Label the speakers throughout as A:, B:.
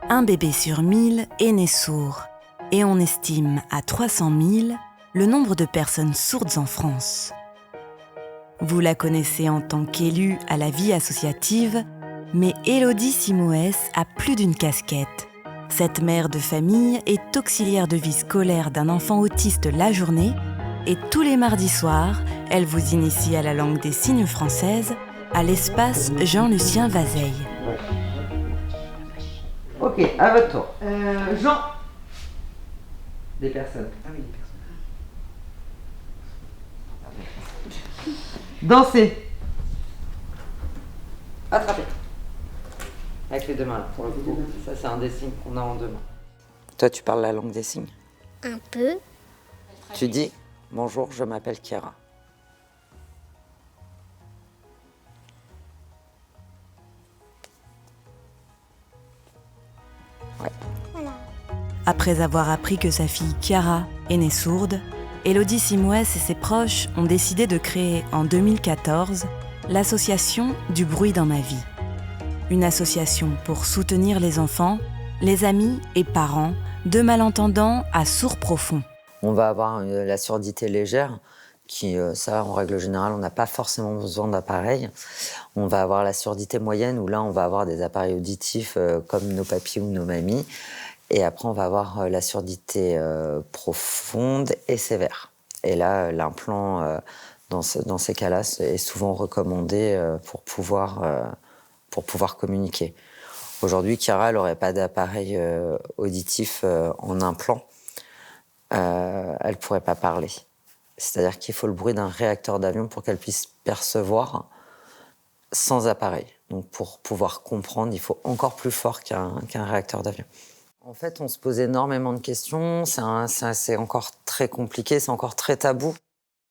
A: Un bébé sur 1000 est né sourd et on estime à 300 000 le nombre de personnes sourdes en France. Vous la connaissez en tant qu'élue à la vie associative, mais Élodie Simoès a plus d'une casquette. Cette mère de famille est auxiliaire de vie scolaire d'un enfant autiste la journée et tous les mardis soirs, elle vous initie à la langue des signes française à l'espace Jean-Lucien Vazeille.
B: Ok, à votre tour. Jean. Des personnes. Ah oui, des personnes. Danser. Attraper. Avec les deux mains, là, pour le coup. Ça, c'est un des signes qu'on a en deux mains. Toi, tu parles la langue des signes?
C: Un peu.
B: Tu dis « Bonjour, je m'appelle Chiara ». Ouais.
C: Voilà.
A: Après avoir appris que sa fille Chiara est née sourde, Élodie Simoès et ses proches ont décidé de créer en 2014 l'association Du bruit dans ma vie. Une association pour soutenir les enfants, les amis et parents de malentendants à sourds profonds.
B: On va avoir la surdité légère, qui, ça, en règle générale, on n'a pas forcément besoin d'appareils. On va avoir la surdité moyenne, où là, on va avoir des appareils auditifs comme nos papis ou nos mamies. Et après, on va avoir la surdité profonde et sévère. Et là, l'implant, dans ces cas-là, est souvent recommandé pour pouvoir communiquer. Aujourd'hui, Chiara, elle n'aurait pas d'appareil auditif en implant. Elle ne pourrait pas parler. C'est-à-dire qu'il faut le bruit d'un réacteur d'avion pour qu'elle puisse percevoir sans appareil. Donc pour pouvoir comprendre, il faut encore plus fort qu'un réacteur d'avion. En fait, on se pose énormément de questions. C'est encore très compliqué, c'est encore très tabou,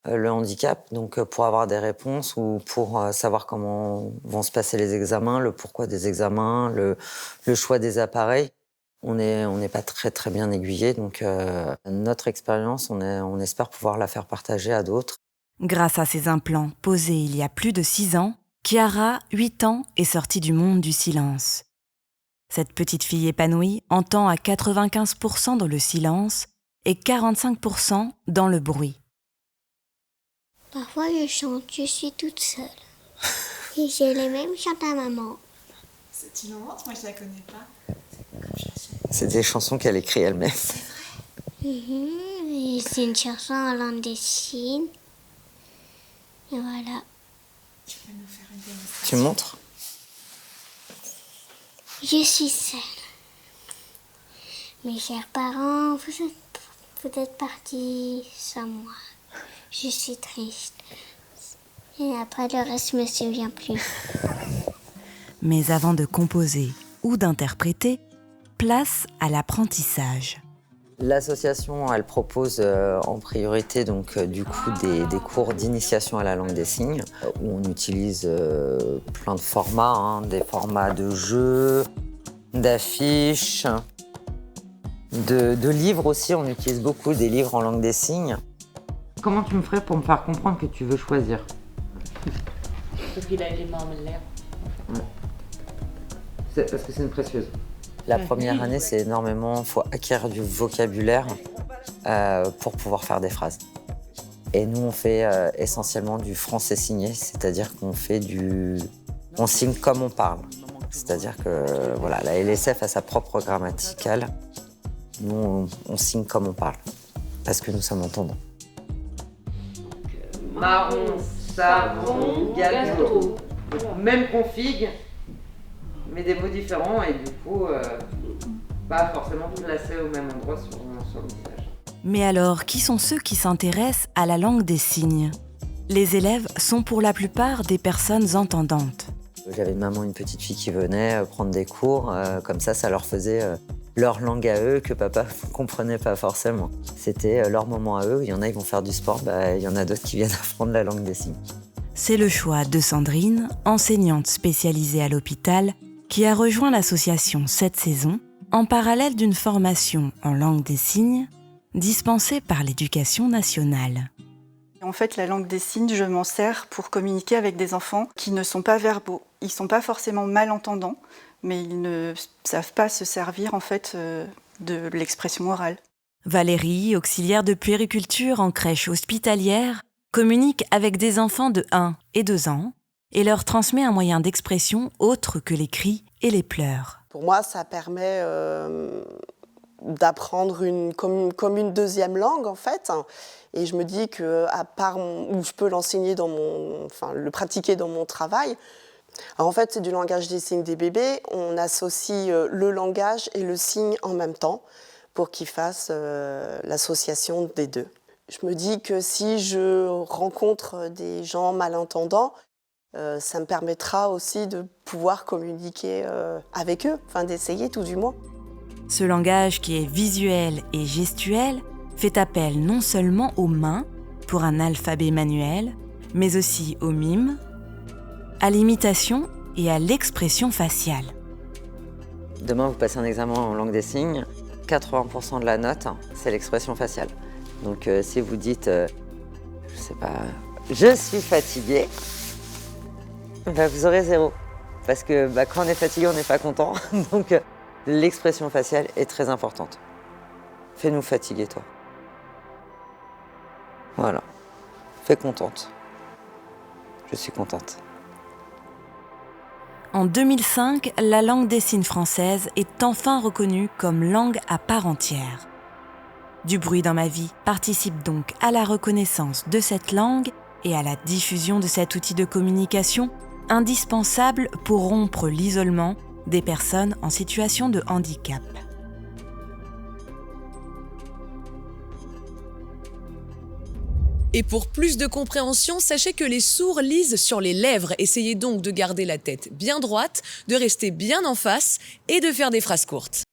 B: le handicap. Donc pour avoir des réponses ou pour savoir comment vont se passer les examens, le pourquoi des examens, le choix des appareils, on n'est pas très bien aiguillé. Donc notre expérience, on espère pouvoir la faire partager à d'autres.
A: Grâce à ces implants posés il y a plus de 6 ans, Chiara, 8 ans, est sortie du monde du silence. Cette petite fille épanouie entend à 95% dans le silence et 45% dans le bruit.
C: Parfois, je chante, je suis toute seule. Et j'ai les mêmes chants à maman.
D: C'est innovantes, moi je la connais pas.
B: C'est des chansons qu'elle écrit elle-même.
C: Et c'est une chanson en langue des signes. Et voilà.
D: Tu peux nous faire une démonstration?
B: Tu montres?
C: Je suis seule. Mes chers parents, vous êtes partis sans moi. Je suis triste. Et après, le reste ne me souvient plus.
A: Mais avant de composer ou d'interpréter, place à l'apprentissage.
B: L'association, elle propose en priorité donc, du coup des cours d'initiation à la langue des signes où on utilise plein de formats, des formats de jeux, d'affiches, de livres aussi. On utilise beaucoup des livres en langue des signes. Comment tu me ferais pour me faire comprendre que tu veux choisir?
E: Parce qu'il a les mains en l'air.
B: C'est parce que c'est une précieuse. La première année, c'est énormément, il faut acquérir du vocabulaire pour pouvoir faire des phrases. Et nous, on fait essentiellement du français signé, c'est-à-dire qu'on fait on signe comme on parle. C'est-à-dire que voilà, la LSF a sa propre grammaticale. Nous, on signe comme on parle, parce que nous sommes entendants. Marron, savon, gâteau. Même config, mais des mots différents et du coup, pas forcément placés au même endroit sur le visage.
A: Mais alors, qui sont ceux qui s'intéressent à la langue des signes? Les élèves sont pour la plupart des personnes entendantes.
B: J'avais maman, une petite fille qui venait prendre des cours, comme ça leur faisait leur langue à eux que papa ne comprenait pas forcément. C'était leur moment à eux. Il y en a, ils vont faire du sport, il y en a d'autres qui viennent apprendre la langue des signes.
A: C'est le choix de Sandrine, enseignante spécialisée à l'hôpital, qui a rejoint l'association cette saison en parallèle d'une formation en langue des signes dispensée par l'Éducation nationale.
D: En fait, la langue des signes, je m'en sers pour communiquer avec des enfants qui ne sont pas verbaux. Ils ne sont pas forcément malentendants, mais ils ne savent pas se servir en fait de l'expression orale.
A: Valérie, auxiliaire de puériculture en crèche hospitalière, communique avec des enfants de 1 et 2 ans et leur transmet un moyen d'expression autre que les cris et les pleurs.
F: Pour moi, ça permet d'apprendre comme une deuxième langue, en fait. Et je me dis qu'à part où je peux l'enseigner le pratiquer dans mon travail. Alors en fait, c'est du langage des signes des bébés. On associe le langage et le signe en même temps pour qu'ils fassent l'association des deux. Je me dis que si je rencontre des gens malentendants, ça me permettra aussi de pouvoir communiquer avec eux, d'essayer tout du moins.
A: Ce langage qui est visuel et gestuel fait appel non seulement aux mains pour un alphabet manuel, mais aussi au mime, à l'imitation et à l'expression faciale.
B: Demain, vous passez un examen en langue des signes, 80% de la note, c'est l'expression faciale. Donc si vous dites, je suis fatiguée, vous aurez 0. Parce que quand on est fatigué, on n'est pas content. Donc l'expression faciale est très importante. Fais-nous fatiguer, toi. Voilà. Fais contente. Je suis contente.
A: En 2005, la langue des signes française est enfin reconnue comme langue à part entière. Du bruit dans ma vie participe donc à la reconnaissance de cette langue et à la diffusion de cet outil de communication indispensable pour rompre l'isolement des personnes en situation de handicap.
G: Et pour plus de compréhension, sachez que les sourds lisent sur les lèvres. Essayez donc de garder la tête bien droite, de rester bien en face et de faire des phrases courtes.